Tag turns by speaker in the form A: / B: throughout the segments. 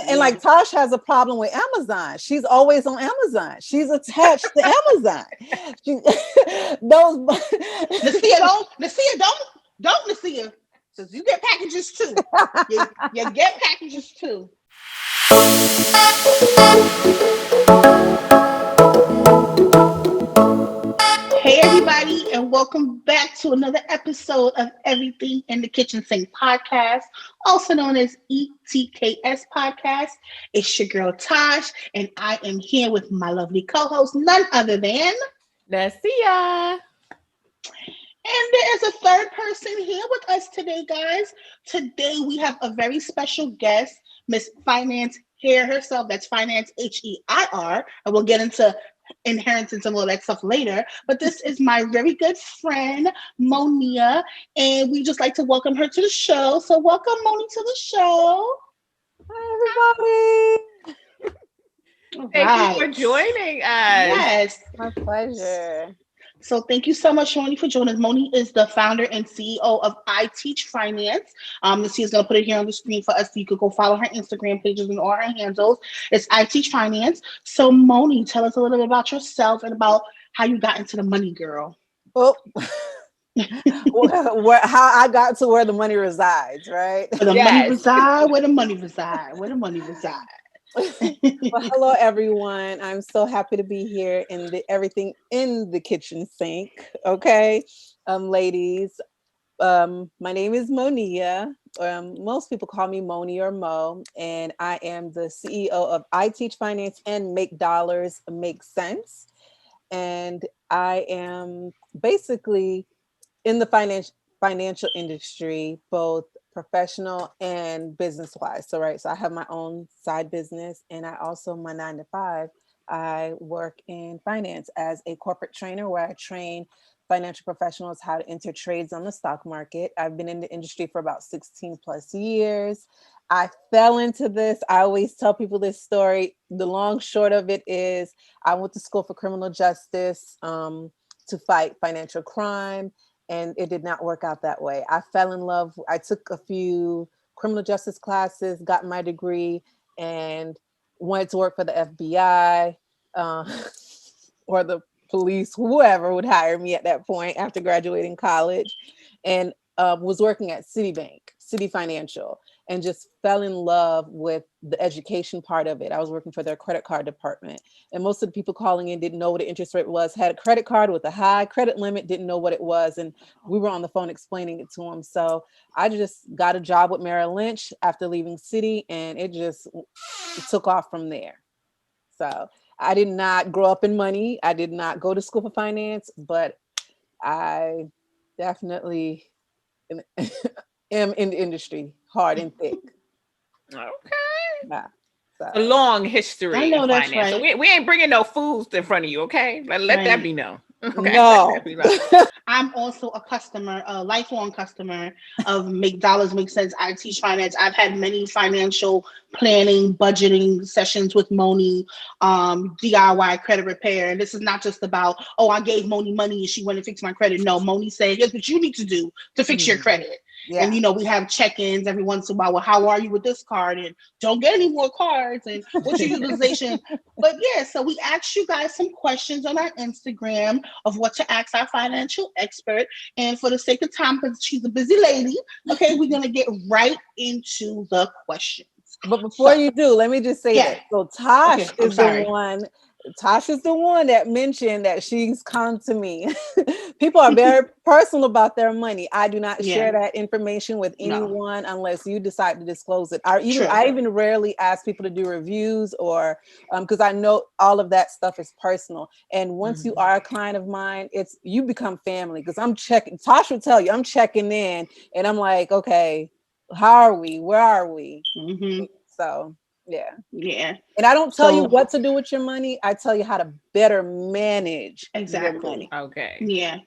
A: And like Tosh has a problem with Amazon. She's always on Amazon. She's attached to Amazon. Those
B: Nasia, because you get packages too. You get packages too. Hey everybody, and welcome back to another episode of Everything in the Kitchen Sink podcast, also known as ETKS podcast. It's your girl Tosh, and I am here with my lovely co-host, none other than
C: Nasia.
B: And there is a third person here with us today, guys. Today we have a very special guest, Miss Finance Hair herself. That's Finance H-E-I-R. And we'll get into inheritance and all that stuff later. But this is my very good friend, Monia. And we just like to welcome her to the show. So welcome, Moni, to the show.
A: Hi,
C: everybody. Thank you for joining us.
B: Yes.
A: My pleasure.
B: So thank you so much, Moni, for joining us. Moni is the founder and CEO of I Teach Finance. Lucy is going to put it here on the screen for us so you could go follow her Instagram pages and all her handles. It's I Teach Finance. So Moni, tell us a little bit about yourself and about how you got into the money, girl.
A: Oh, how I got to where the money resides, right?
B: Where the money reside, where the money reside, where the money reside.
A: Well, hello everyone. I'm so happy to be here in the Everything in the Kitchen Sink. Okay, ladies. My name is Monia. Most people call me Moni or Mo, and I am the CEO of I Teach Finance and Make Dollars Make Sense. And I am basically in the financial industry, both professional and business wise. So I have my own side business, and I also, my 9 to 5, I work in finance as a corporate trainer where I train financial professionals how to enter trades on the stock market. I've been in the industry for about 16 plus years. I fell into this. I always tell people this story. The long short of it is I went to school for criminal justice to fight financial crime. And it did not work out that way. I fell in love. I took a few criminal justice classes, got my degree, and wanted to work for the FBI or the police, whoever would hire me at that point after graduating college, and was working at Citibank, Citi Financial, and just fell in love with the education part of it. I was working for their credit card department, and most of the people calling in didn't know what the interest rate was, had a credit card with a high credit limit, didn't know what it was, and we were on the phone explaining it to them. So I just got a job with Merrill Lynch after leaving Citi, and it took off from there. So I did not grow up in money. I did not go to school for finance, but I definitely am in the industry, hard and thick.
C: Okay.
A: Yeah, so.
C: A long history.
B: I know that's
C: finance.
B: right.
C: So we ain't bringing no fools in front of you, okay? Let that be known. Okay?
A: No.
B: I'm also a customer, a lifelong customer of Make Dollars Make Sense. I Teach Finance. I've had many financial planning, budgeting sessions with Moni, DIY credit repair. And this is not just about, I gave Moni money and she went and fixed my credit. No, Moni said, here's what you need to do to fix your credit. Yeah. And, we have check-ins every once in a while. Well, how are you with this card? And don't get any more cards. And what's your utilization? But yeah, so we asked you guys some questions on our Instagram of what to ask our financial expert. And for the sake of time, because she's a busy lady, okay, we're going to get right into the questions.
A: But before you do, let me just say that. So Tosh is the one that mentioned that she's come to me. People are very personal about their money. I do not share that information with anyone unless you decide to disclose it. I even rarely ask people to do reviews or because I know all of that stuff is personal. And once you are a client of mine, you become family because I'm checking. Tosh will tell you, I'm checking in and I'm like, okay, how are we? Where are we? Mm-hmm. So yeah. And I don't tell you what to do with your money. I tell you how to better manage your money.
C: Okay.
B: Yeah,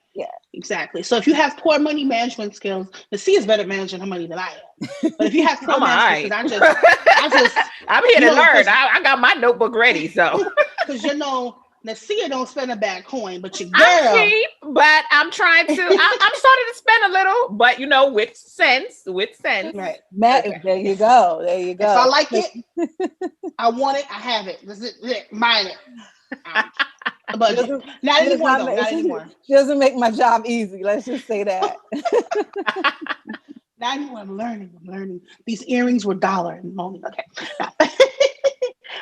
B: exactly. So if you have poor money management skills, the C is better at managing her money than I am. But if you have poor management, because
C: I'm here to learn. I got my notebook ready. So
B: because Nasia don't spend a bad coin, but your
C: I'm
B: girl.
C: cheap, but I'm trying to. I'm starting to spend a little, but with sense, with sense.
B: Right.
A: Matt,
C: Okay.
A: there you go. There you
B: If I
A: go.
B: like it, I want it, I have it. This is it. Mine it. Um, a budget.
A: Doesn't,
B: Not
A: does
B: anymore
A: not
B: though. Not anymore.
A: doesn't make my job easy. Let's just say that.
B: Not anymore. I'm learning. I'm learning. These earrings were dollar and Moni. Okay.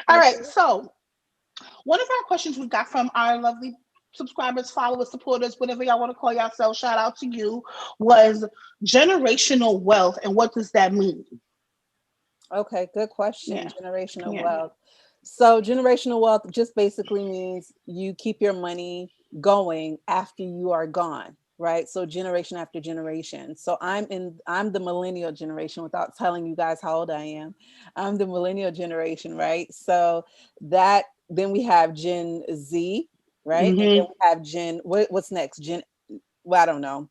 B: All right.
C: Okay.
B: So one of our questions we got from our lovely subscribers, followers, supporters, whatever y'all want to call yourselves, shout out to you, was generational wealth. And what does that mean?
A: Okay, good question.
B: Yeah.
A: Generational
B: Yeah.
A: wealth. So, generational wealth just basically means you keep your money going after you are gone, right? So, generation after generation. So, I'm the millennial generation without telling you guys how old I am. I'm the millennial generation, right? So, that then we have Gen Z, right? And then
B: Mm-hmm.
A: we have what's next? Well, I don't know.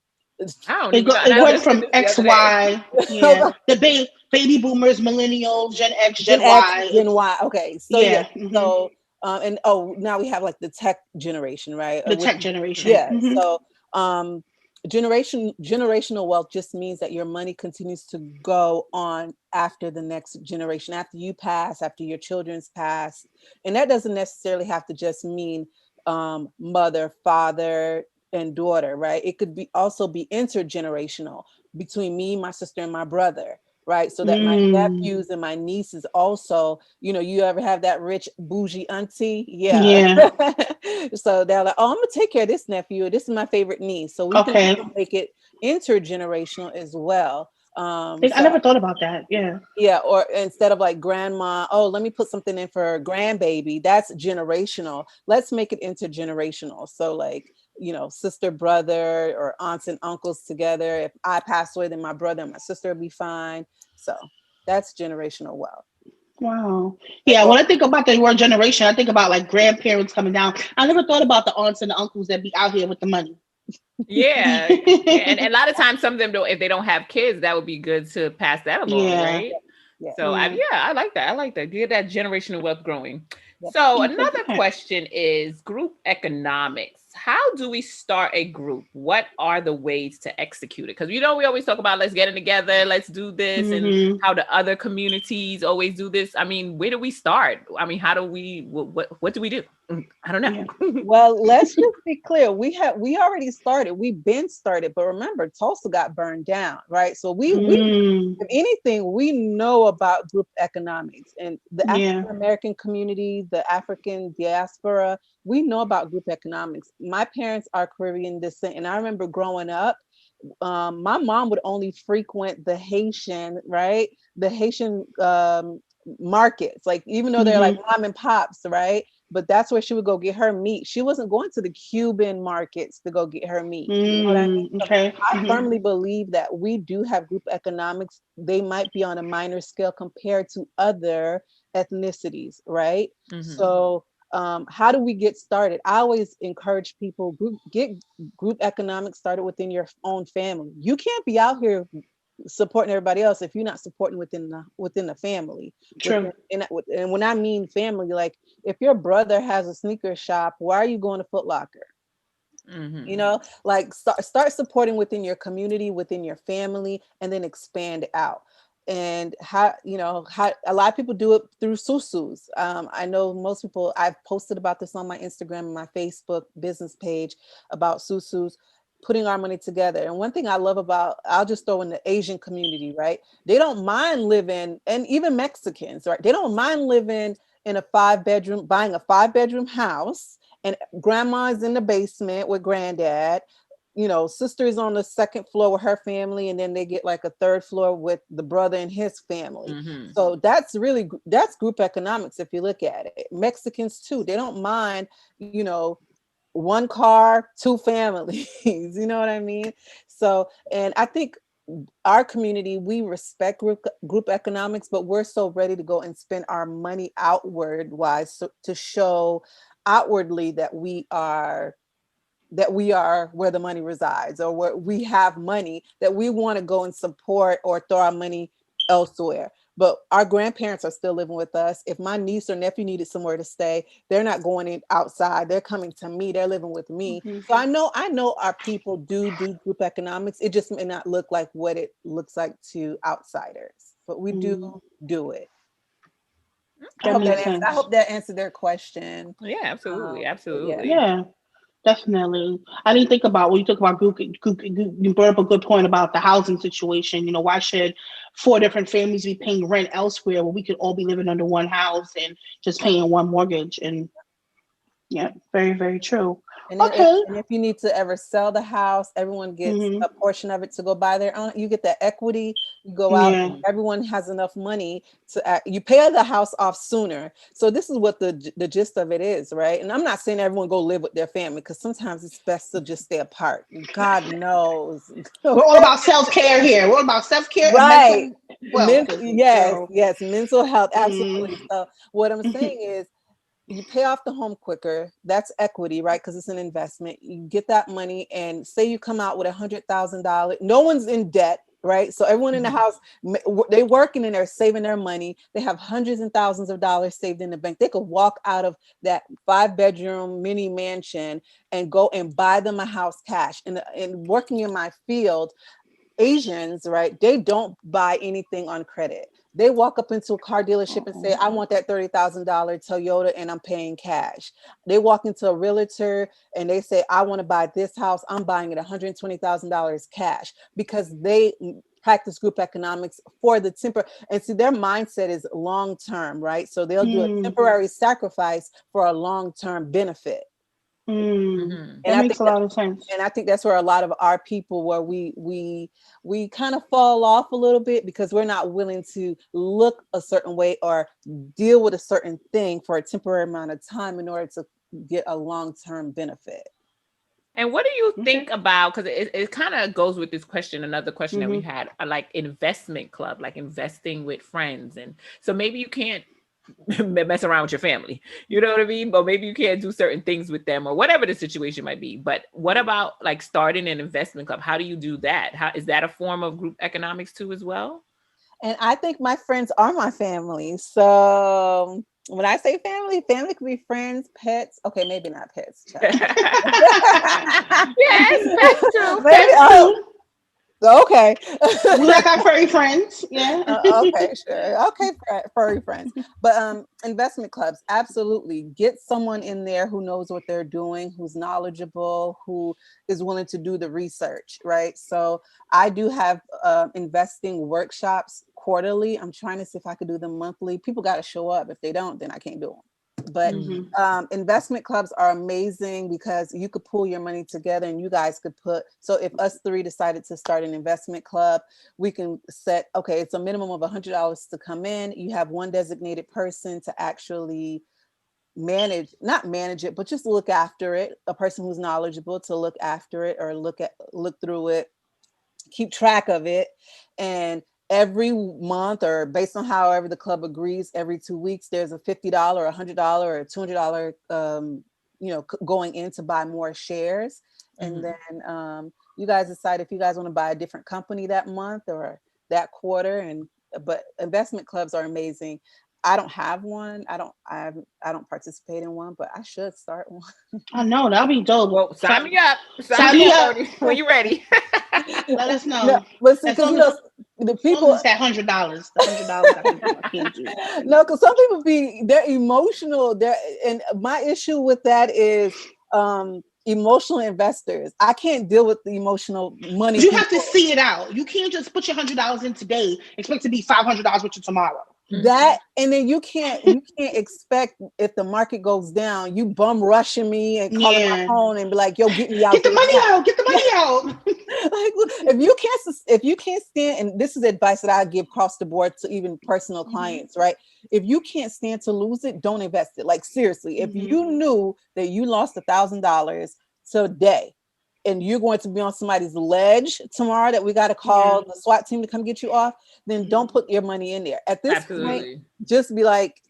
C: I don't
B: It,
C: even
B: go,
C: know, and
B: it
C: I
B: went
C: just did
B: from
C: this the
B: X,
C: other day.
B: Y, yeah, the baby boomers, millennials, Gen X,
A: Gen
B: Gen
A: X,
B: Y.
A: Gen
B: It's
A: Y. Okay, so yeah,
B: yeah, hmm
A: so and oh, now we have like the tech generation, right?
B: the
A: Which
B: tech generation.
A: yeah, so um, generational wealth just means that your money continues to go on after the next generation, after you pass, after your children's pass, and that doesn't necessarily have to just mean mother, father, and daughter, right? It could be also be intergenerational between me, my sister, and my brother, right? So that my
B: Mm,
A: nephews and my nieces also, you ever have that rich bougie auntie? Yeah.
B: yeah.
A: So they're like, oh, I'm gonna take care of this nephew. This is my favorite niece. So we can
B: Okay.
A: also make it intergenerational as well.
B: I
A: So
B: never thought about that. Yeah.
A: yeah, or instead of like grandma, oh, let me put something in for grandbaby. That's generational. Let's make it intergenerational. So like, sister, brother, or aunts and uncles together. If I pass away, then my brother and my sister will be fine. So that's generational wealth.
B: Wow.
A: Like,
B: Yeah.
A: or
B: When I think about the word generation, I think about like grandparents coming down. I never thought about the aunts and the uncles that be out here with the money.
C: Yeah, yeah, and a lot of times, some of them don't. If they don't have kids, that would be good to pass that along,
B: Yeah.
C: right?
A: yeah,
C: So
B: Yeah.
C: I like that. I like that. Get that generational wealth growing.
A: yeah.
C: So
B: Okay.
C: another question is group economics. How do we start a group? What are the ways to execute it? Because we always talk about let's get it together, let's do this, and
B: Mm-hmm.
C: how the other communities always do this. I mean, where do we start? I mean, how do we? What do we do? I don't
B: Yeah.
C: know.
A: Well, let's just be clear. We already started. We've been started, but remember, Tulsa got burned down, right? So we
B: Mm,
A: if anything, we know about group economics and the
B: yeah.
A: African American community, the African diaspora. We know about group economics. My parents are Caribbean descent, and I remember growing up. My mom would only frequent the Haitian, right? The Haitian markets, like even though they're like
B: Mm-hmm.
A: mom and pops, right? But that's where she would go get her meat. She wasn't going to the Cuban markets to go get her meat. You know what I mean?
B: Mm,
A: So
B: okay.
A: I
B: Mm-hmm.
A: firmly believe that we do have group economics. They might be on a minor scale compared to other ethnicities, right?
C: Hmm.
A: So how do we get started? I always encourage people get group economics started within your own family. You can't be out here supporting everybody else if you're not supporting within the family.
B: True.
A: And when I mean family, like if your brother has a sneaker shop, why are you going to Foot Locker?
C: Hmm.
A: Like start supporting within your community, within your family, and then expand out. And how a lot of people do it through susus. I know most people, I've posted about this on my Instagram and my Facebook business page about susus, putting our money together. And one thing I love about, I'll just throw in the Asian community, right? They don't mind living, and even Mexicans, right? They don't mind living in buying a 5 bedroom house, and grandma's in the basement with granddad, sister's on the second floor with her family, and then they get like a third floor with the brother and his family.
C: Hmm.
A: So that's group economics. If you look at it, Mexicans too, they don't mind, you know one car, two families. You know what I mean? So, and I think our community, we respect group economics, but we're so ready to go and spend our money outward wise, to show outwardly that we are where the money resides, or where we have money, that we want to go and support or throw our money elsewhere. but our grandparents are still living with us. If my niece or nephew needed somewhere to stay, they're not going in outside. They're coming to me. They're living with me.
B: Mhm.
A: So I know our people do group economics. It just may not look like what it looks like to outsiders, but we
B: Mm,
A: do it. I
B: that
A: hope that
B: makes
A: answer, I
B: sense.
A: hope that answered their question.
C: Yeah, absolutely,
A: But yeah.
C: absolutely.
B: Yeah, definitely. I didn't think about when you talk about you brought up a good point about the housing situation. You know, why should four different families be paying rent elsewhere when we could all be living under one house and just paying one mortgage? And yeah, very, very true.
A: And then
B: Okay.
A: if you need to ever sell the house, everyone gets
B: Hmm.
A: a portion of it to go buy their own. You get that equity. You go out.
B: Yeah.
A: Everyone has enough money to you pay the house off sooner. So this is what the gist of it is, right? And I'm not saying everyone go live with their family because sometimes it's best to just stay apart. God knows.
B: We're all about self care here. We're all about self care and
A: Right.
B: mental wealth.
A: Yes,
B: So,
A: yes, mental health,
B: mm,
A: absolutely. So what I'm saying is you pay off the home quicker. That's equity, right? Because it's an investment. You get that money, and say you come out with $100,000. No one's in debt, right? So everyone in the
C: Mhm.
A: house, they working and they're saving their money. They have hundreds and thousands of dollars saved in the bank. They could walk out of that 5-bedroom mini mansion and go and buy them a house cash. And working in my field, Asians, right? They don't buy anything on credit. They walk up into a car dealership and say,
B: uh-uh.
A: I want that $30,000 Toyota and I'm paying cash. They walk into a realtor and they say, I want to buy this house. I'm buying it $120,000 cash because they practice group economics for the temper. And see, their mindset is long term, right? So they'll do a
B: Mm,
A: temporary sacrifice for a long term benefit.
B: mm.
C: Mhm.
A: And
B: That
A: I
B: makes
A: think
B: a lot of sense.
A: and I think that's where a lot of our people where we kind of fall off a little bit because we're not willing to look a certain way or deal with a certain thing for a temporary amount of time in order to get a long-term benefit.
C: And what do you
B: Okay.
C: think about? Because it kind of goes with this question, another question that we
B: Hmm.
C: had, like investment club, like investing with friends. And so maybe you can't mess around with your family, you know what I mean? But maybe you can't do certain things with them or whatever the situation might be. But what about like starting an investment club? How do you do that? How is that a form of group economics too, as well?
A: And I think my friends are my family. So when I say family, family could be friends, pets. Okay, maybe not pets, child.
C: Yes, pets too.
A: Maybe,
B: Pets too.
A: okay.
B: We like our furry friends. Yeah.
A: Okay, sure. Okay, furry friends. But investment clubs, absolutely. Get someone in there who knows what they're doing, who's knowledgeable, who is willing to do the research, right? So I do have investing workshops quarterly. I'm trying to see if I could do them monthly. People got to show up. If they don't, then I can't do them. But
C: Mhm.
A: investment clubs are amazing because you could pull your money together and you guys could put. So if us three decided to start an investment club, we can set, okay, it's a minimum of $100 to come in. You have one designated person to actually manage, not manage it, but just look after it. A person who's knowledgeable to look after it or look through it, keep track of it. And every month or based on however the club agrees, every 2 weeks, there's a $50, $100 or $200, going in to buy more shares. And
C: Mhm.
A: then you guys decide if you guys want to buy a different company that month or that quarter. And but investment clubs are amazing. I don't have one. I don't participate in one, but I should start one.
B: I know that'll be dope.
C: Well, sign me up. Sign
B: Sign
C: me
B: me
C: up,
B: up.
C: Odie, when you're ready.
B: Let us
A: No,
B: know.
A: but see,
B: As
A: because
B: long as
A: the
B: as long as
A: people
B: it's that $100. The $100 I can do. I can't do.
A: no, because some people they're emotional. And my issue with that is emotional investors. I can't deal with the emotional money
B: You have to
A: people.
B: see it out. You can't just put your $100 in today, expect to be $500 with you tomorrow.
C: Mhm.
A: That and then you can't expect if the market goes down, you bum rushing me and calling my
B: Yeah.
A: phone and be like, yo, get me
B: Get
A: out
B: the
A: there
B: money
A: now.
B: out. Get the money out.
A: Like, look, if you can't stand, and this is advice that I give across the board to even personal
B: Hmm.
A: clients, right? If you can't stand to lose it, don't invest it. Like seriously, if
B: Hmm.
A: you knew that you lost $1,000 today and you're going to be on somebody's ledge tomorrow that we got to
B: Yeah.
A: call the SWAT team to come get you off, then
B: Hmm.
A: don't put your money in there. At this point,
C: Absolutely.
A: just be like,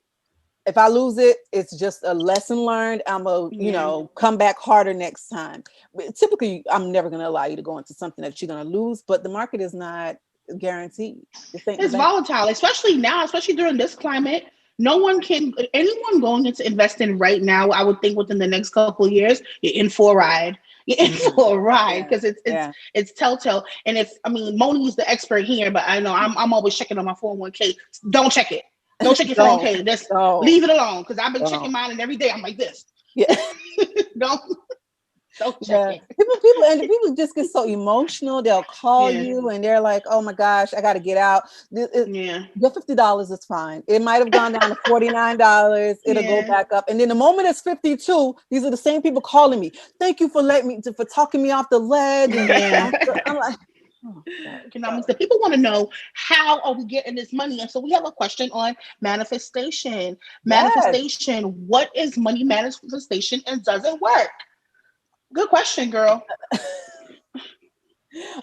A: if I lose it, it's just a lesson learned. I'm a,
B: Yeah.
A: come back harder next time. But typically, I'm never going to allow you to go into something that you're going to lose. But the market is not. guaranteed. This ain't the
B: It's
A: bank.
B: volatile, especially now, especially during this climate. No one can, anyone going into investing right now, I would think within the next couple of years, you're in for a ride. You're in
C: Mhm.
B: for a ride
A: Yeah,
B: because
A: yeah.
B: it's telltale. And if I mean Moni's the expert here, but I know I'm always checking on my 401k. Don't check it. Don't check your
A: Don't,
B: 401k. Just
A: don't,
B: leave it alone. Because I've been checking
A: don't.
B: mine and every day I'm like this.
A: Yeah.
B: don't don't check
A: Yeah,
B: it.
A: people just get so emotional. They'll call
B: Yeah.
A: you and they're like, "Oh my gosh, I got to get out."
B: Yeah.
A: Your $50 is fine. It might have gone down to $49. It'll go
B: Yeah.
A: back up, and then the moment it's 52, these are the same people calling me. Thank you for letting me for talking me off the ledge, and
B: Yeah.
A: I'm like, oh God,
B: Economics. The people want to know how are we getting this money, and so we have a question on manifestation.
A: yes.
B: Manifestation. What is money manifestation, and does it work? Good question, girl.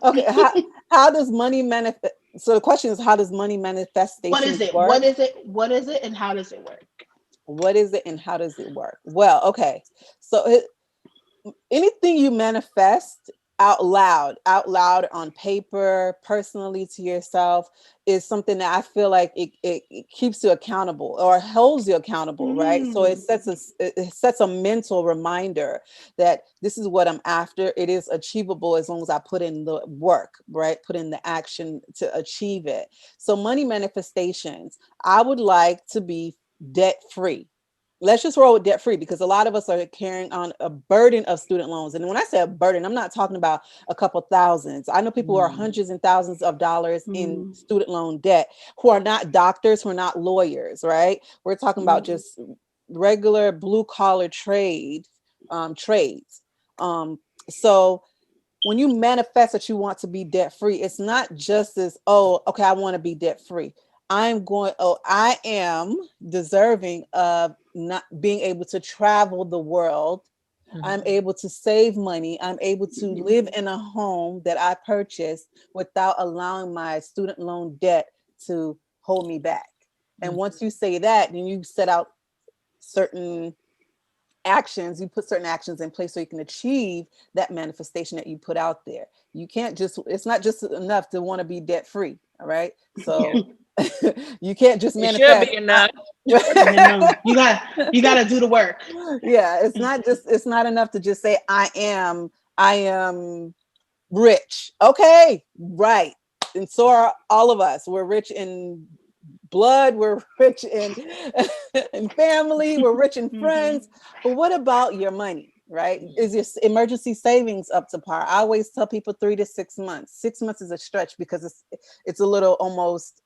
A: Okay, how does money manifest? So the question is, how does money
B: What is
A: manifestations
B: it?
A: work?
B: What is it? What is it? And how does it work?
A: What is it, and how does it work? Well, okay, so anything you manifest out loud on paper, personally to yourself, is something that I feel like it keeps you accountable or holds you accountable, right? So
B: Mm.
A: it sets a mental reminder that this is what I'm after. It is achievable as long as I put in the work, right? Put in the action to achieve it. So money manifestations, I would like to be debt free. Let's just roll with debt free, because a lot of us are carrying on a burden of student loans. And when I say a burden, I'm not talking about a couple thousands. I know people who are
C: Mm.
A: hundreds and thousands of dollars in
B: Mm.
A: student loan debt, who are not doctors, who are not lawyers, right? We're talking about
B: Mm.
A: just regular blue collar trades. Um, so when you manifest that you want to be debt free, it's not just as, oh, okay, I want to be debt free. I am deserving of not being able to travel the world. I'm
C: Mhm.
A: able to save money. I'm able to
B: Mhm.
A: live in a home that I purchased without allowing my student loan debt to hold me back. And
C: Mhm.
A: once you say that, then you set out certain actions, you put certain actions in place so you can achieve that manifestation that you put out there. You can't just, it's not just enough to want to be debt free. All right.
C: Yeah.
A: So you can't just
C: It should
A: manifest.
C: be enough.
B: Yeah, no, you gotta do the work.
A: Yeah, it's not enough to just say I am rich. Okay, right. And so are all of us. We're rich in blood, we're rich in in family, we're rich in
B: Hmm.
A: friends. But what about your money? Right? Is your emergency savings up to par? I always tell people 3 to 6 months. 6 months is a stretch because it's a little almost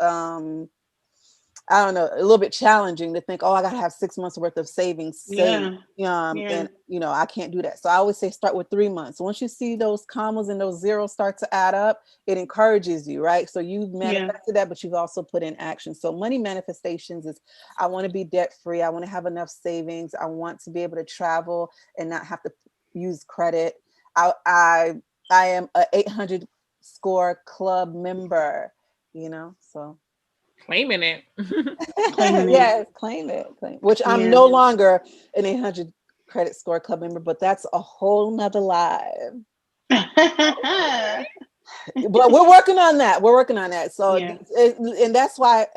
A: I don't know, a little bit challenging to think, oh, I got to have 6 months worth of savings saved.
B: Yeah, yeah,
A: And I can't do that. So I always say start with 3 months. Once you see those commas and those zeros start to add up, it encourages you, right? So you've
B: yeah,
A: manifested that, but you've also put in action. So money manifestations is, I want to be debt free. I want to have enough savings. I want to be able to travel and not have to use credit. I I, I am a 800 score club member, so
C: Claiming it.
B: claiming it.
A: yes, claim it. Which I'm
B: Yeah.
A: no longer an 800 credit score club member, but that's a whole nother live. But we're working on that. We're working on that. So,
B: Yeah.
A: and that's why,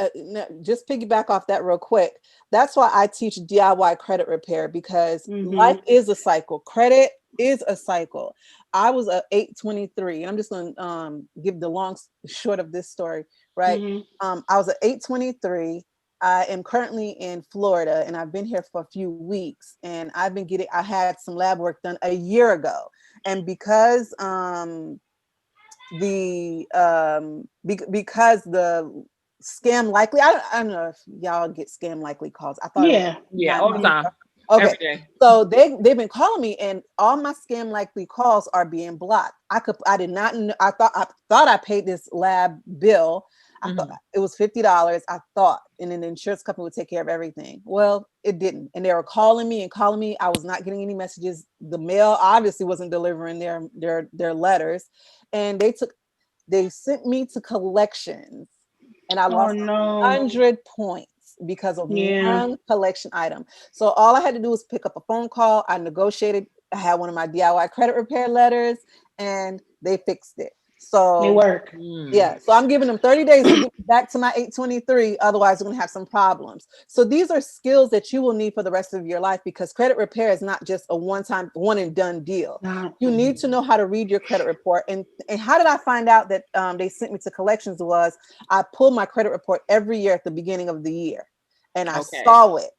A: just piggyback off that real quick. That's why I teach DIY credit repair, because life
B: Hmm.
A: is a cycle. Credit is a cycle. I was a 823. I'm just going to give the long short of this story, right?
B: Hmm.
A: I was a 823. I am currently in Florida, and I've been here for a few weeks, and I had some lab work done a year ago. And because the scam likely, I don't know if y'all get scam likely calls. I thought it was
B: Yeah.
C: Yeah,
A: not
C: all the
A: normal.
C: time.
A: Okay,
C: Every day.
A: so they've been calling me, and all my scam likely calls are being blocked. I did not know. I thought I paid this lab bill. I thought
C: Mhm.
A: it was $50. I thought, and then the insurance company would take care of everything. Well, it didn't, and they were calling me and calling me. I was not getting any messages. The mail obviously wasn't delivering their letters, and they sent me to collections, and I
B: Oh
A: lost
B: no.
A: 100 points because of
B: Yeah.
A: one collection item. So all I had to do was pick up a phone call. I negotiated. I had one of my DIY credit repair letters, and they fixed it.
B: They
A: So
B: work.
A: yeah, so I'm giving them 30 days to get back to my 823. Otherwise, we're going to have some problems. So these are skills that you will need for the rest of your life, because credit repair is not just a one-time, one and done deal.
B: Not
A: You need to know how to read your credit report. And how did I find out that they sent me to collections? Was I pulled my credit report every year at the beginning of the year, and I
C: Okay.
A: saw it.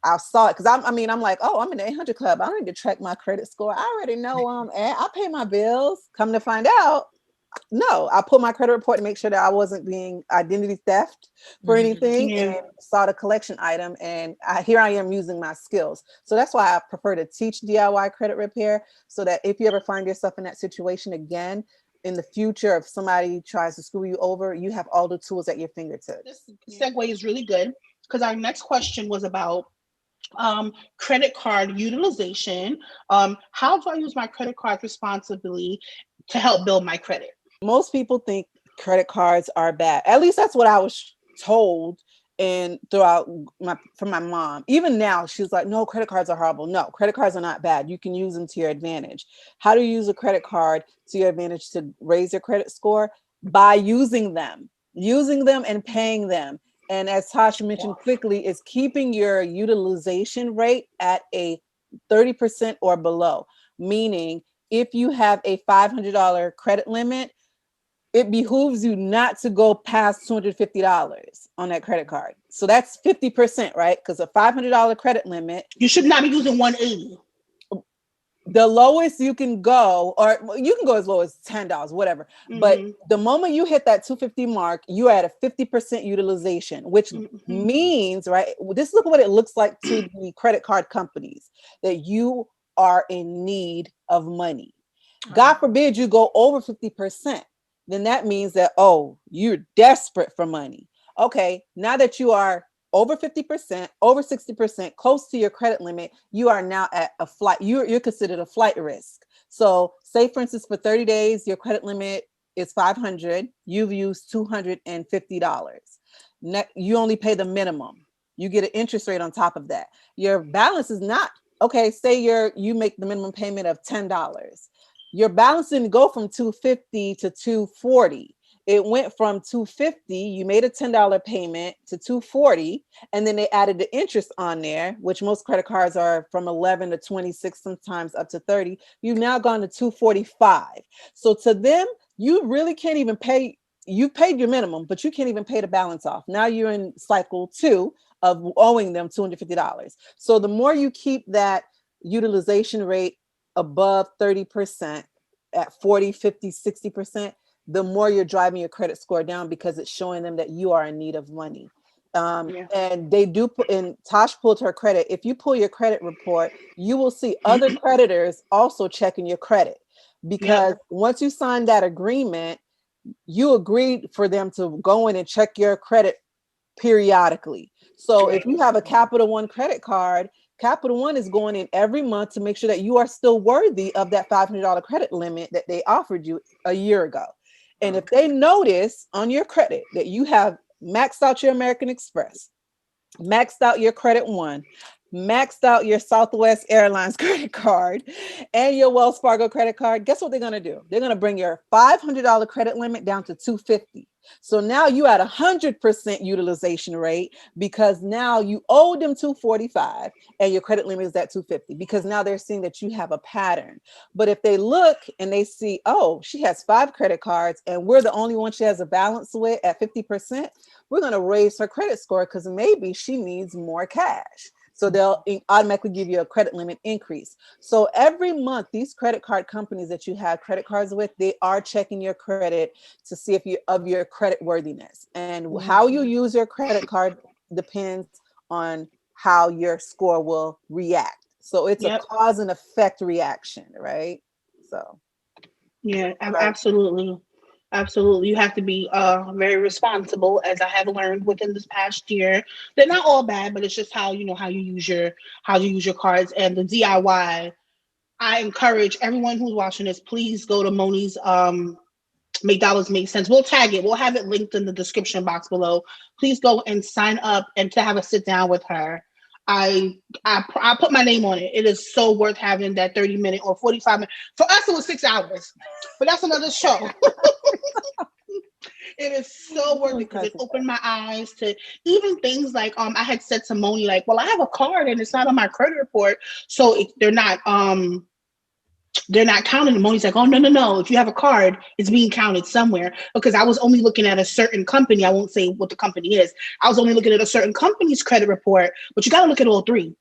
A: I saw it because I'm like, oh, I'm in the 800 club. I don't need to track my credit score. I already know I pay my bills. Come to find out, no, I put my credit report to make sure that I wasn't being identity theft for anything,
B: Yeah.
A: and saw the collection item, and here I am using my skills. So that's why I prefer to teach DIY credit repair, so that if you ever find yourself in that situation again in the future, if somebody tries to screw you over, you have all the tools at your fingertips.
B: This segue is really good because our next question was about credit card utilization. How do I use my credit card responsibly to help build my credit?
A: Most people think credit cards are bad. At least that's what I was told. And throughout from my mom, even now, she's like, no, credit cards are horrible. No, credit cards are not bad. You can use them to your advantage. How do you use a credit card to your advantage to raise your credit score? By using them and paying them. And as Tasha mentioned quickly, is keeping your utilization rate at a 30% or below. Meaning, if you have a $500 credit limit, it behooves you not to go past $250 on that credit card. So that's 50%, right? Because a $500 credit limit,
B: You should not be using 180.
A: the lowest you can go, or you can go as low as $10, whatever. But the moment you hit that 250 mark, you're at a 50% utilization, which means, right? This is what it looks like to the credit card companies, that you are in need of money. God forbid you go over 50%. Then that means that, oh, you're desperate for money. Okay, now that you are over 50%, over 60%, close to your credit limit, you are now at a flight. You're considered a flight risk. So say, for instance, for 30 days, your credit limit is 500. You've used $250. You only pay the minimum. You get an interest rate on top of that. Your balance is not, okay, say you make the minimum payment of $10. Your balance didn't go from 250 to 240. It went from 250, you made a $10 payment, to 240, and then they added the interest on there, which most credit cards are from 11 to 26, sometimes up to 30. You've now gone to 245. So to them, you really can't even pay. You paid your minimum, but you can't even pay the balance off. Now you're in cycle 2 of owing them $250. So the more you keep that utilization rate above 30%, at 40, 50, 60%, the more you're driving your credit score down, because it's showing them that you are in need of money. And they do put in, Tosh pulled her credit. If you pull your credit report, you will see other creditors also checking your credit, because once you sign that agreement, you agreed for them to go in and check your credit periodically. So if you have a Capital One credit card, Capital One is going in every month to make sure that you are still worthy of that $500 credit limit that they offered you a year ago. And if they notice on your credit that you have maxed out your American Express, maxed out your Credit One, maxed out your Southwest Airlines credit card, and your Wells Fargo credit card, guess what they're going to do? They're going to bring your $500 credit limit down to $250. So now you at 100% utilization rate, because now you owe them $245 and your credit limit is at $250, because now they're seeing that you have a pattern. But if they look and they see, oh, she has 5 credit cards and we're the only one she has a balance with at 50%, we're going to raise her credit score because maybe she needs more cash. So they'll automatically give you a credit limit increase. So every month, these credit card companies that you have credit cards with, they are checking your credit to see if you of your credit worthiness. And how you use your credit card depends on how your score will react. So it's a cause and effect reaction, right? So
B: Absolutely. Absolutely. You have to be very responsible, as I have learned within this past year. They're not all bad, but it's just how you use your cards. And the DIY, I encourage everyone who's watching this, please go to Moni's Make Dollars Make Sense. We'll tag it. We'll have it linked in the description box below. Please go and sign up and to have a sit down with her. I put my name on it. It is so worth having that 30-minute or 45 minute. For us, it was 6 hours, but that's another show. It is so worth it because it opened my eyes to even things like I had said to Moni, like, well, I have a card and it's not on my credit report, so they're not counting. And Moni's like, oh, no. If you have a card, it's being counted somewhere. Because I was only looking at a certain company. I won't say what the company is. I was only looking at a certain company's credit report, but you got to look at all three.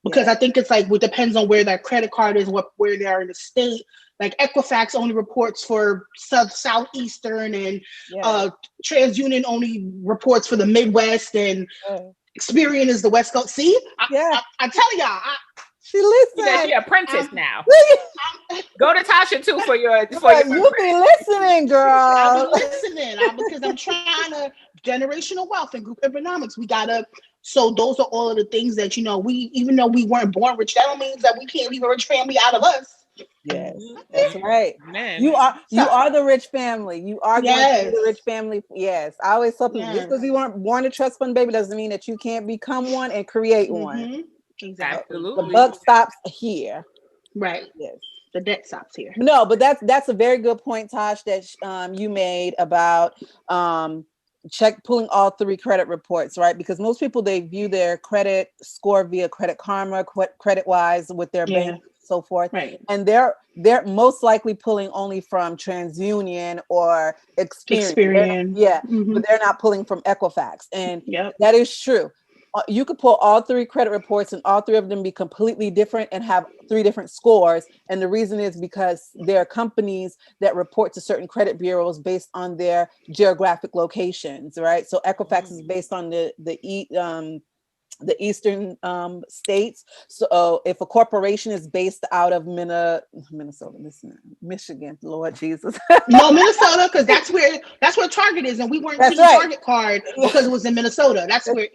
B: Because I think it's like, it depends on where that credit card is, where they are in the state. Like Equifax only reports for Southeastern, and TransUnion only reports for the Midwest, and Experian is the West Coast. See, I tell y'all,
A: she listens.
C: She apprentice now. Go to Tasha too for your.
A: You be listening, girl.
B: I've been listening because I'm trying to generational wealth and group economics. We gotta. So those are all of the things that we, even though we weren't born rich, that don't mean that we can't leave a rich family out of us.
A: Yes, that's right. Man. You are the rich family. You are going to be the rich family. Yes, I always tell people just because you weren't born a trust fund baby doesn't mean that you can't become one and create one.
B: Exactly.
C: Absolutely.
A: The buck stops here.
B: Right.
A: Yes.
B: The debt stops here.
A: No, but that's a very good point, Tosh, that you made about pulling all three credit reports, right? Because most people, they view their credit score via Credit Karma, credit wise with their bank, so forth.
B: Right.
A: And they're most likely pulling only from TransUnion or Experian. But they're not pulling from Equifax. And that is true. You could pull all three credit reports and all three of them be completely different and have three different scores. And the reason is because there are companies that report to certain credit bureaus based on their geographic locations, right? So Equifax is based on the eastern states. So if a corporation is based out of Minnesota, Michigan, Lord Jesus.
B: No, Minnesota, because that's where Target is, and we weren't seeing Target card because it was in Minnesota. That's where,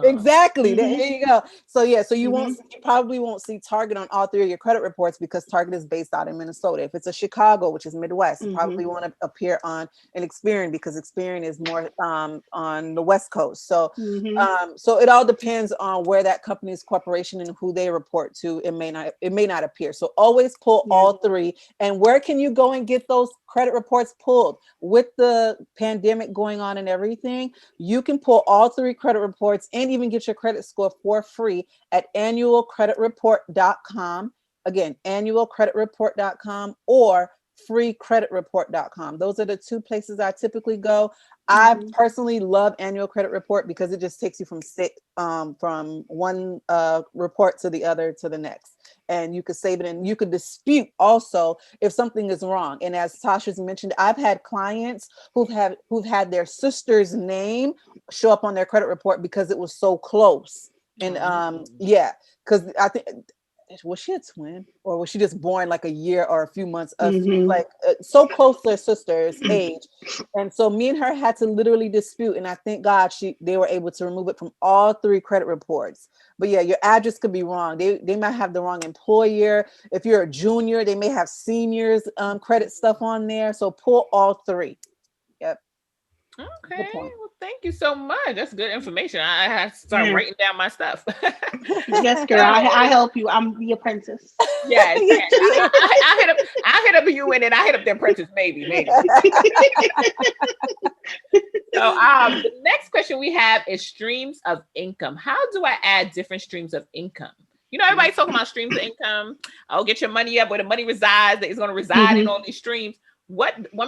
A: exactly. There you go. So you probably won't see Target on all three of your credit reports because Target is based out in Minnesota. If it's a Chicago, which is Midwest, you probably want to appear on an Experian because Experian is more on the West Coast. So so it all depends on where that company's corporation and who they report to. It may not appear. So always pull all three. And where can you go and get those credit reports pulled? With the pandemic going on and everything, you can pull all three credit reports and even get your credit score for free at annualcreditreport.com. Again, annualcreditreport.com or freecreditreport.com. Those are the two places I typically go. I personally love Annual Credit Report because it just takes you from one report to the other to the next, and you could save it and you could dispute also if something is wrong. And as Tasha's mentioned, I've had clients who've had their sister's name show up on their credit report because it was so close. And because I think, was she a twin or was she just born like a year or a few months so close to her sister's age? And so me and her had to literally dispute, and I thank God they were able to remove it from all three credit reports. But your address could be wrong. They might have the wrong employer. If you're a junior, they may have seniors credit stuff on there. So pull all three. Yep.
C: Okay, well, thank you so much. That's good information. I have to start writing down my stuff.
B: Yes, girl. I help you. I'm the apprentice.
C: Yes. I hit up you and then I hit up the apprentice. Maybe. So, the next question we have is streams of income. How do I add different streams of income? Everybody's talking about streams of income. I'll get your money up where the money resides. That is going to reside in all these streams. What do I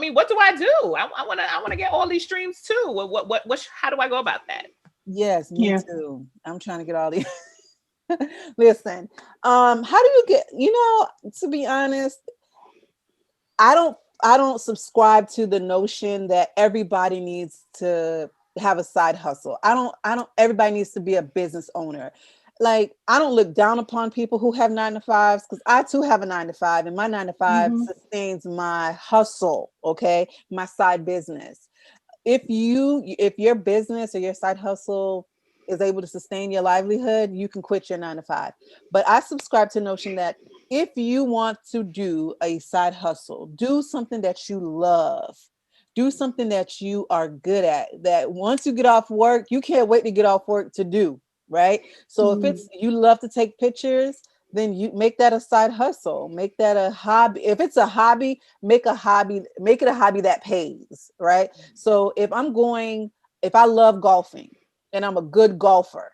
C: do? I want to get all these streams too. What how do I go about that?
A: Yes, me too. I'm trying to get all these. Listen, how do you get, to be honest, I don't subscribe to the notion that everybody needs to have a side hustle. I don't everybody needs to be a business owner. Like, I don't look down upon people who have 9-to-5s because I too have a 9-to-5, and my 9-to-5 sustains my hustle, okay, my side business. If your business or your side hustle is able to sustain your livelihood, you can quit your 9-to-5. But I subscribe to the notion that if you want to do a side hustle, do something that you love. Do something that you are good at, that once you get off work, you can't wait to get off work to do. right? So if
B: Mm.
A: it's you love to take pictures, then you make that a side hustle, make that a hobby. If it's a hobby, make it a hobby that pays, right? So if I love golfing and I'm a good golfer,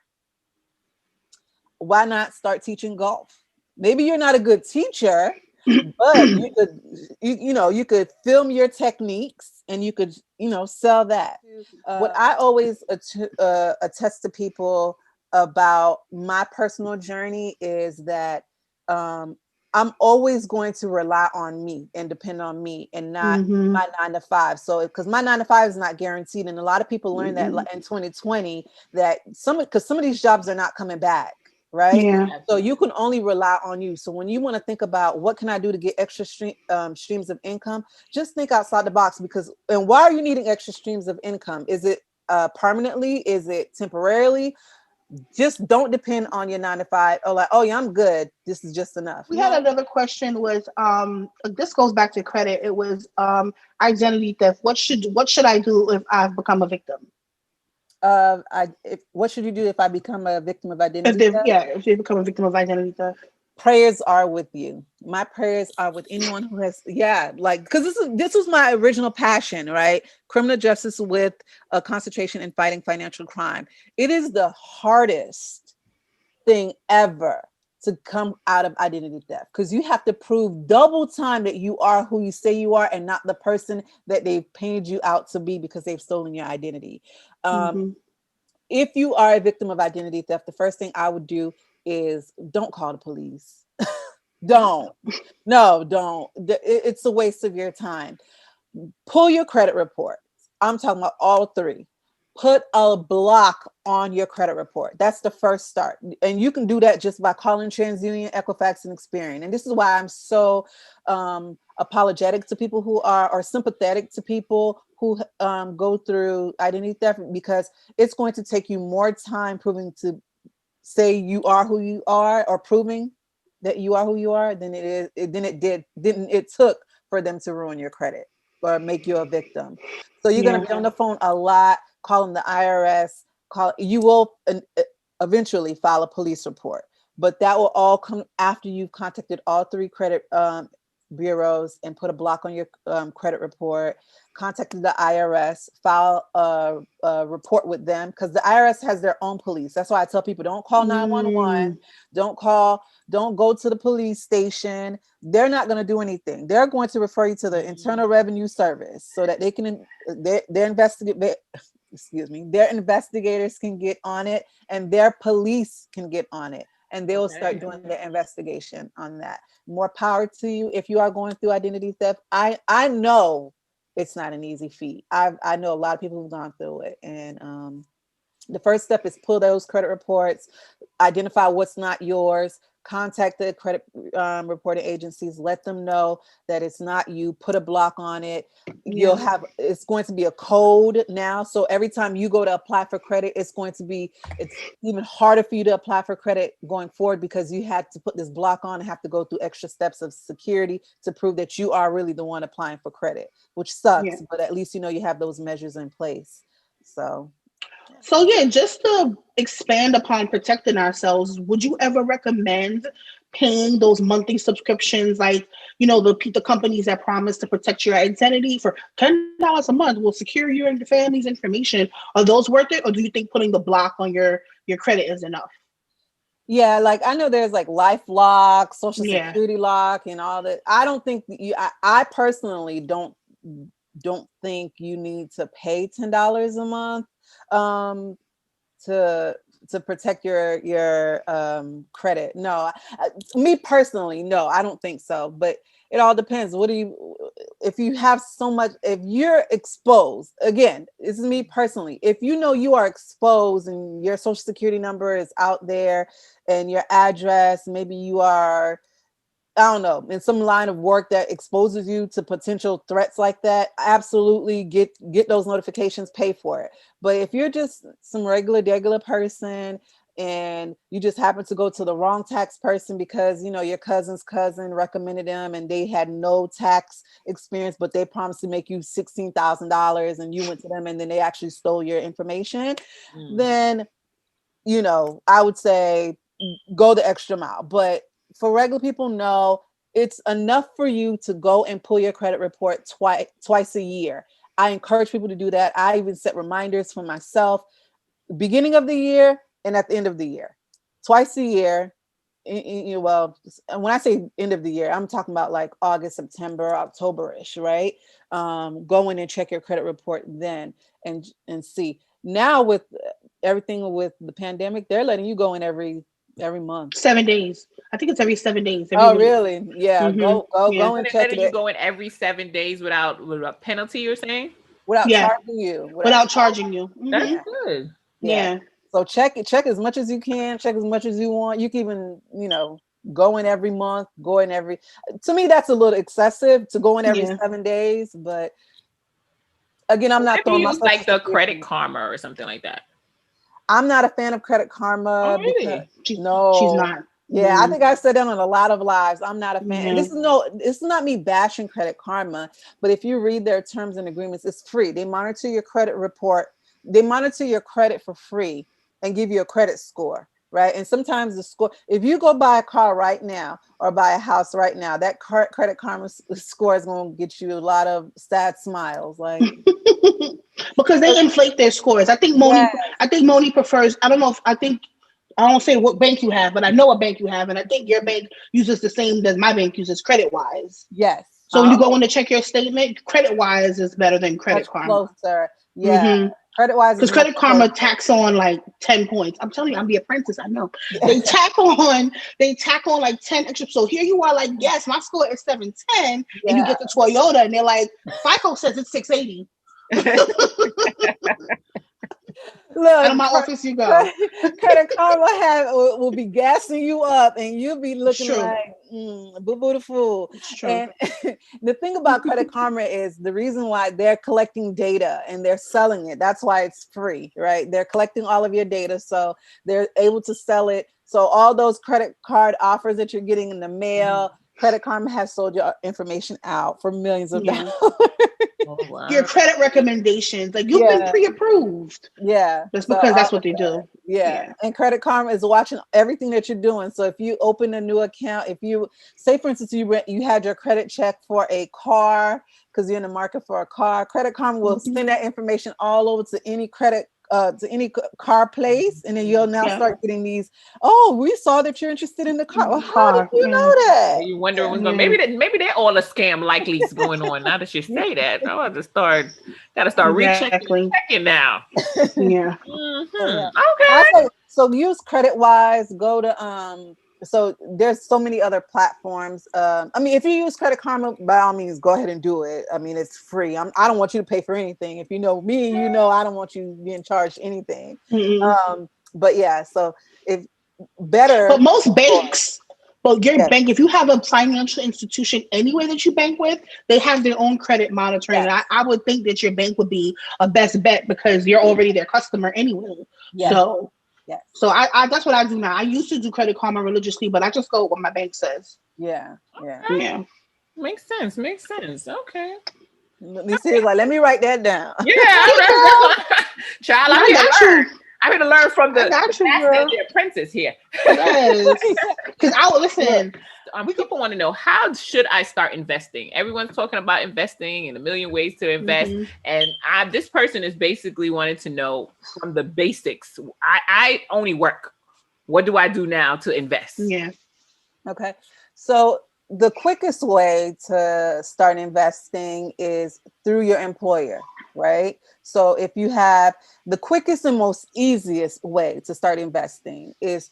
A: why not start teaching golf? Maybe you're not a good teacher, but you could film your techniques and you could sell that. What I always attest to people about my personal journey is that um, I'm always going to rely on me and depend on me and not
B: Mhm.
A: my 9 to 5. So because my 9 to 5 is not guaranteed, and a lot of people learned that
B: Mhm.
A: in 2020 that some of these jobs are not coming back, right?
B: Yeah.
A: So you can only rely on you. So when you want to think about what can I do to get extra streams of income, just think outside the box. Because and why are you needing extra streams of income? Is it permanently? Is it temporarily? Just don't depend on your 9 to 5. Oh, like, oh yeah, I'm good. This is just enough.
B: We had
A: No.
B: another question with this goes back to credit. It was identity theft. What should I do if I've become a victim?
A: What should you do if I become a victim of
B: If
A: identity
B: they
A: theft?
B: yeah, if they become a victim of identity theft.
A: Prayers are with you. My prayers are with anyone who has, yeah, like, because this was my original passion, right? Criminal justice with a concentration in fighting financial crime. It is the hardest thing ever to come out of identity theft because you have to prove double time that you are who you say you are and not the person that they've painted you out to be because they've stolen your identity. Um,
B: Hmm.
A: if you are a victim of identity theft, the first thing I would do is don't call the police. Don't. No, don't. It's a waste of your time. Pull your credit report. I'm talking about all three. Put a block on your credit report. That's the first start. And you can do that just by calling TransUnion, Equifax, and Experian. And this is why I'm so apologetic to people who are, or sympathetic to people who go through identity theft, because it's going to take you more time proving to say you are who you are, or proving that you are who you are, than it took for them to ruin your credit or make you a victim. So you're going
B: Yeah.
A: to be on the phone a lot, calling the IRS. You will eventually file a police report, but that will all come after you've contacted all three credit bureaus and put a block on your credit report, contacted the IRS, file a report with them, because the IRS has their own police. That's why I tell people, don't call 911,
B: Mm.
A: don't go to the police station. They're not going to do anything. They're going to refer you to the Internal Revenue Service so that they can their investigate. Excuse me, their investigators can get on it and their police can get on it, and they will start doing the investigation on that. More power to you. If you are going through identity theft, I know it's not an easy feat. I know a lot of people who've gone through it, and the first step is pull those credit reports, identify what's not yours, contact the credit reporting agencies, let them know that it's not you, put a block on it.
B: Yeah.
A: It's going to be a code now. So every time you go to apply for credit, it's even harder for you to apply for credit going forward because you had to put this block on and have to go through extra steps of security to prove that you are really the one applying for credit, which
B: Yeah.
A: sucks, but at least you have those measures in place. So
B: So yeah, just to expand upon protecting ourselves, would you ever recommend paying those monthly subscriptions, like the companies that promise to protect your identity for $10 a month will secure you and your family's information? Are those worth it, or do you think putting the block on your credit is enough?
A: yeah, like I know there's like life lock, social
B: Yeah.
A: security lock, and all that. I don't think I personally don't think you need to pay $10 a month um to protect your credit. No, me personally, no, I don't think so. But it all depends. If you have so much, if you're exposed, again, this is me personally. If you know you are exposed and your social security number is out there and your address, maybe you are, I don't know, in some line of work that exposes you to potential threats like that, absolutely get those notifications, pay for it. But if you're just some regular person and you just happen to go to the wrong tax person because your cousin's cousin recommended them and they had no tax experience, but they promised to make you $16,000 and you went to them and then they actually stole your information,
C: Mm.
A: then I would say go the extra mile. But for regular people, no, it's enough for you to go and pull your credit report twice a year. I encourage people to do that. I even set reminders for myself, beginning of the year and at the end of the year, twice a year. Well, when I say end of the year, I'm talking about like August, September, October-ish, right? Go in and check your credit report then and see. Now with everything with the pandemic, they're letting you go in every month.
B: 7 days. I think it's every 7 days, every
A: Oh,
B: week.
A: really? Yeah.
B: Mm-hmm. Yeah.
A: Go
C: So
A: and
C: they're
A: check
C: letting you
A: it
C: go in every 7 days with a penalty, you're saying?
A: without
B: Yeah.
A: charging you. Without
B: Without
A: charging.
B: charging you.
C: That's
B: Mm-hmm.
A: Yeah.
C: good.
A: Yeah.
B: Yeah.
A: So check it. Check as much as you can. Check as much as you want. You can even, go in every month. Go in every. To me, that's a little excessive to go in every
B: Yeah.
A: 7 days. But again, I'm
C: What
A: not
C: if you
A: throwing my
C: use
A: social
C: like the Credit
A: security.
C: Karma or something like that?
A: I'm not a fan of Credit
C: Oh,
A: Karma because
C: really?
B: She's
A: no.
B: not.
A: Yeah, I
B: Mm.
A: think I said that on a lot of lives. I'm not a fan. And
B: Yeah.
A: this is not me bashing Credit Karma, but if you read their terms and agreements, it's free. They monitor your credit report. They monitor your credit for free and give you a credit score, right? And sometimes the score, if you go buy a car right now or buy a house right now, that Credit Karma score is going to get you a lot of sad smiles. Like,
B: Because they inflate their scores.
A: yeah,
B: I think Moni prefers, I don't know if I think I don't say what bank you have, but I know what bank you have, and I think your bank uses the same as my bank uses credit wise.
A: yes,
B: So when you go
C: Oh,
B: in to check your statement, credit wise is better than
A: much
B: Credit Karma.
A: closer. Yeah,
B: Mm-hmm.
A: credit wise is
B: Because
A: much
B: Credit Karma
A: closer.
B: tax on like 10 points. I'm telling you, I'm the apprentice. I know. They tack on like 10 extra. So here you are, like, yes, my score is 710, and you
A: Yeah.
B: get the Toyota, and they're like, FICO says it's 680. Out of
A: Look,
B: my office you go.
A: Credit Karma will be gassing you up, and you'll be
B: It's
A: looking
B: true.
A: like boo boo the fool.
B: It's true.
A: And the thing about Credit Karma is the reason why they're collecting data and they're selling it. That's why it's free, right? They're collecting all of your data, so they're able to sell it. So all those credit card offers that you're getting in the mail, Credit Karma has sold your information out for millions of
B: Yeah.
A: dollars.
C: oh
B: Your
C: wow.
B: credit recommendations, like you've been
A: Yeah.
B: pre-approved.
A: Yeah.
B: Just
A: So
B: because
A: all
B: that's what
A: of
B: they
A: that.
B: do.
A: Yeah.
B: Yeah.
A: And Credit Karma is watching everything that you're doing. So if you open a new account, if you say, for instance, you had your credit check for a car because you're in the market for a car, Credit Karma will
B: Mhm.
A: send that information all over to any car place, and then you'll now
B: Yeah.
A: start getting these. Oh, we saw that you're interested in the car. Well, how did
B: Car.
A: you
B: Yeah.
A: know that?
C: You wondering
A: Yeah.
C: what's going?
B: Yeah.
C: Maybe they're all a scam likely is going on. Now that you say that, I want to start. Got to start rechecking and
B: Exactly.
C: checking now.
B: Yeah.
A: So yeah, I
C: Okay.
A: say so use credit wise. Go to So there's so many other platforms. I mean, if you use Credit Karma, by all means, go ahead and do it. I mean, it's free. I don't want you to pay for anything. If you know me, I don't want you being charged anything.
B: Mm-mm.
A: But yeah, so if
B: But
A: better,
B: most
A: of course,
B: banks, well, your
A: yes,
B: bank, if you have a financial institution anyway that you bank with, they have their own credit monitoring. And
A: yes,
B: I would think that your bank would be a best bet because you're already their customer anyway.
A: yes,
B: So,
A: yes,
B: I that's what I do now. I used to do Credit Karma religiously, but I just go with what my bank says.
A: yeah, yeah.
C: Okay.
B: Yeah.
C: Makes sense. Makes sense. Okay.
A: Lisa is like, let me write that down.
C: Yeah,
B: Yeah,
C: that's child. I'm
B: I
C: here to
B: got
C: learn.
B: you.
C: I'm here to learn from
B: I
C: the
B: got you,
C: master and
B: girl.
C: the apprentice here.
B: Yes. Because I would
A: Look,
B: listen. We could.
C: People want to know, how should I start investing? Everyone's talking about investing and a million ways to invest,
B: Hmm.
C: and this person is basically wanting to know from the basics. I only work. What do I do now to invest?
B: Yeah.
A: okay. So the quickest way to start investing is through your employer, right? So if you have the quickest and most easiest way to start investing is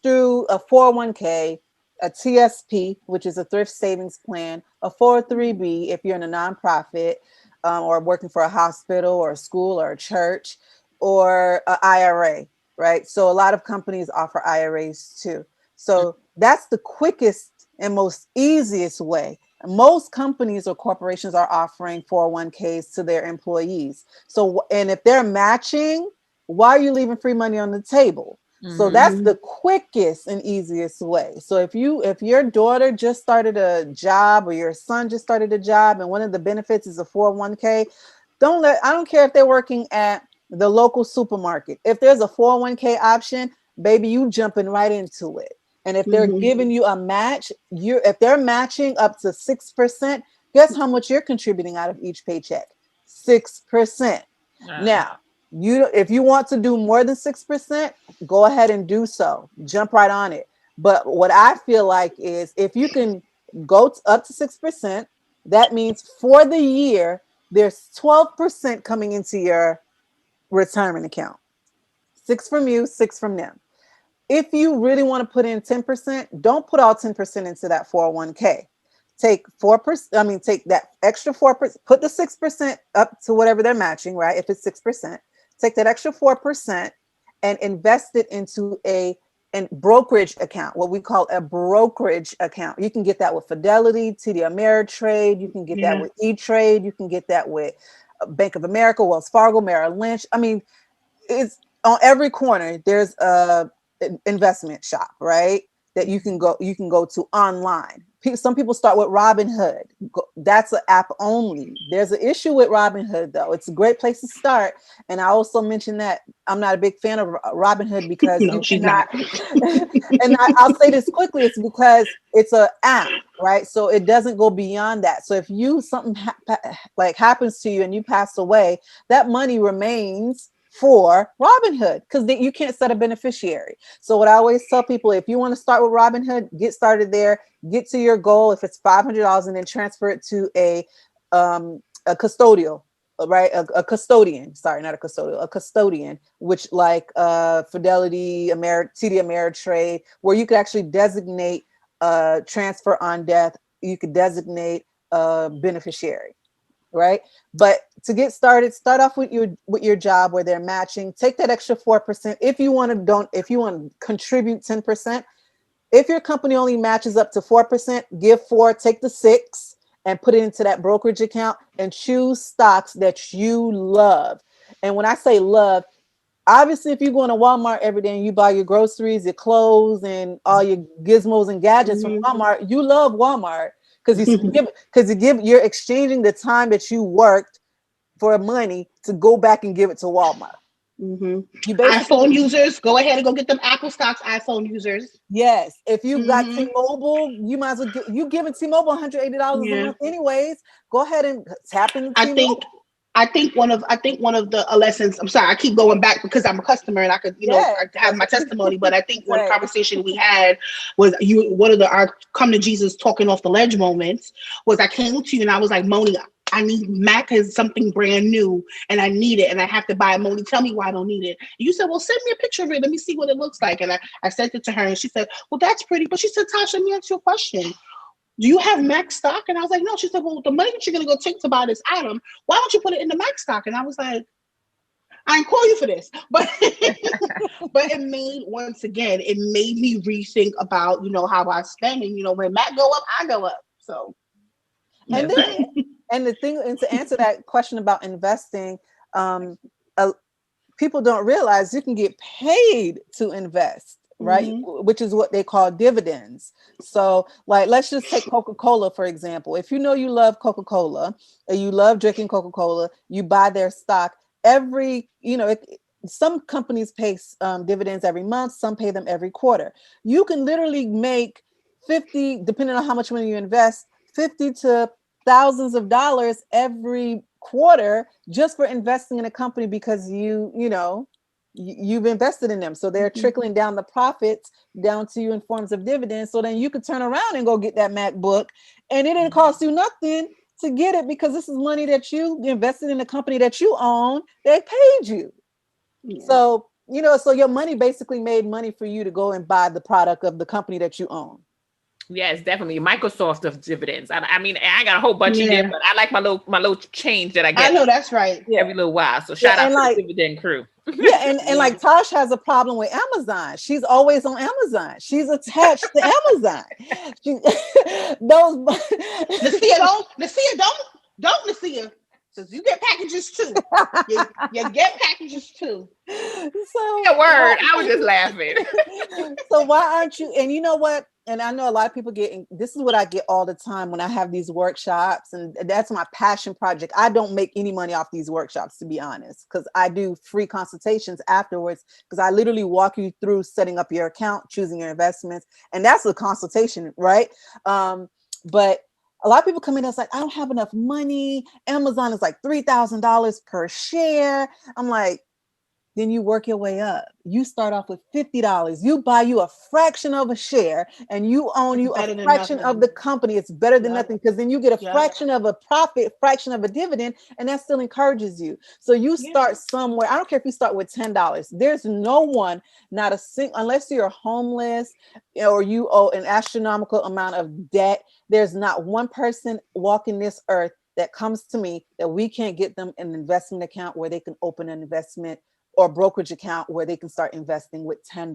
A: through a 401k, a TSP, which is a thrift savings plan, a 403b if you're in a nonprofit or working for a hospital or a school or a church, or an IRA, right? So a lot of companies offer IRAs too. So that's the quickest and most easiest way. Most companies or corporations are offering 401ks to their employees. So, and if they're matching, why are you leaving free money on the table? So
C: Mm-hmm.
A: that's
B: Hmm.
A: the quickest and easiest way. So if your daughter just started a job or your son just started a job and one of the benefits is a 401k, I don't care if they're working at the local supermarket. If there's a 401k option, baby, you jumping right into it. And if they're
B: Mm-hmm.
A: giving you a match, if they're matching up to 6%, guess how much you're contributing out of each paycheck? 6%.
C: Uh,
A: Now, if you want to do more than 6%, go ahead and do so. Jump right on it. But what I feel like is if you can go up to 6%, that means for the year, there's 12% coming into your retirement account. Six from you, six from them. If you really want to put in 10%, don't put all 10% into that 401k. Take 4%, I mean, take that extra 4%, put the 6% up to whatever they're matching, right? If it's 6%, take that extra 4% and invest it into a brokerage account, what we call a brokerage account. You can get that with Fidelity, TD Ameritrade, you can get that
B: Yeah.
A: with E-Trade, you can get that with Bank of America, Wells Fargo, Merrill Lynch. I mean, it's on every corner there's a investment shop, right? That you can go to online. Some people start with Robinhood. That's an app only. There's an issue with Robinhood though. It's a great place to start. And I also mentioned that I'm not a big fan of Robinhood because
B: No,
A: you
B: she's
A: cannot.
B: not.
A: And I'll say this quickly. It's because it's an app, right? So it doesn't go beyond that. So if something like happens to you and you pass away, that money remains for Robinhood because you can't set a beneficiary. So what I always tell people, if you want to start with Robinhood, get started there, get to your goal. If it's $500 and then transfer it to a custodial, right? A custodian, sorry, not a custodial, a custodian, which like Fidelity, TD Ameritrade, where you could actually designate transfer on death. You could designate a beneficiary, right? But to get started, start off with your job where they're matching. Take that extra 4%. If you want to contribute 10%. If your company only matches up to 4%, give 4, take the 6 and put it into that brokerage account and choose stocks that you love. And when I say love, obviously if you go into Walmart every day and you buy your groceries, your clothes, and all your gizmos and gadgets from
B: Mhm.
A: Walmart, you love Walmart you're exchanging the time that you worked for money to go back and give it to Walmart.
B: Mhm.
A: You basically,
B: iPhone users, go ahead and go get them Apple stocks. iPhone users.
A: yes. If you got
B: Hmm.
A: T-Mobile, you might as well you giving T-Mobile $180 a
B: Yeah.
A: month anyways. Go ahead and tap into
B: I think
A: T-Mobile.
B: I think one of the lessons. I'm sorry, I keep going back because I'm a customer and I could,
A: Yes,
B: I have
A: that's
B: my
A: what
B: testimony. But I think one
A: right.
B: conversation we had was one of our come to Jesus talking off the ledge moments was I came to you and I was like, Monia, I need Mac has something brand new and I need it and I have to buy it. Moni, tell me why I don't need it. And you said, well, send me a picture of it. Let me see what it looks like. And I sent it to her and she said, well, that's pretty. But she said, Tasha, let me ask you a question. Do you have Mac stock? And I was like, no. She said, well, the money that you're going to go take to buy this item, why don't you put it in the Mac stock? And I was like, I ain't call you for this. But but it made me rethink about, how I spend. And, when Mac go up, I go up. So,
A: And
C: that's
A: then
C: right.
A: and to answer that question about investing, um, uh, people don't realize you can get paid to invest, right?
B: mm-hmm,
A: Which is what they call dividends. So, like, let's just take Coca-Cola, for example. If you know you love Coca-Cola and you love drinking Coca-Cola, you buy their stock some companies pay dividends every month, some pay them every quarter. You can literally make 50, depending on how much money you invest, 50 to thousands of dollars every quarter just for investing in a company because you've invested in them, so they're
B: mm-hmm,
A: trickling down the profits down to you in forms of dividends, so then you could turn around and go get that MacBook and it didn't cost you nothing to get it because this is money that you invested in a company that you own. They paid you.
B: yeah.
A: So your money basically made money for you to go and buy the product of the company that you own.
C: Yes, definitely. Microsoft of dividends. I mean, I got a whole bunch in there,
B: Yeah.
C: but I like my little change that I
B: I
C: get
B: know that's right.
A: Yeah.
C: every little while. So
A: Yeah.
C: shout out
A: And
C: to
A: like,
C: the dividend crew.
A: yeah, and
B: Yeah.
A: like Tosh has a problem with Amazon. She's always on Amazon. She's attached to Amazon. She, those
B: Nasia, don't Nasia. Because you get packages too. You get packages too.
A: so
C: A
A: why
C: word. I was just laughing.
A: so why aren't you? And you know what? and I know a lot of people this is what I get all the time when I have these workshops, and that's my passion project. I don't make any money off these workshops, to be honest, because I do free consultations afterwards, because I literally walk you through setting up your account, choosing your investments, and that's a consultation, right? But a lot of people come in and it's like, I don't have enough money. Amazon is like $3,000 per share. I'm like, then you work your way up. You start off with $50. You buy you a fraction of a share, and you own you a fraction of the company. It's better than nothing, because then you get a fraction of a profit, fraction of a dividend, and that still encourages you. So you start somewhere. I don't care if you start with $10. There's no one, not a single, unless you're homeless or you owe an astronomical amount of debt, there's not one person walking this earth that comes to me that we can't get them an investment account where they can open an investment or brokerage account where they can start investing with $10.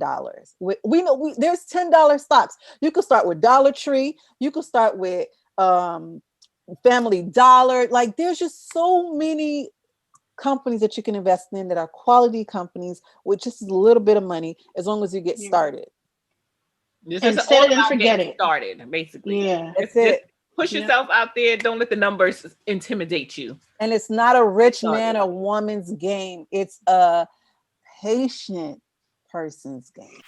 A: We know there's $10 stocks. You could start with Dollar Tree. You could start with Family Dollar. Like, there's just so many companies that you can invest in that are quality companies with just a little bit of money, as long as you get started.
C: This is all about getting started, basically.
A: That's it.
C: Push yourself out there. Don't let the numbers intimidate you.
A: And it's not a rich man or woman's game. It's a patient person's game.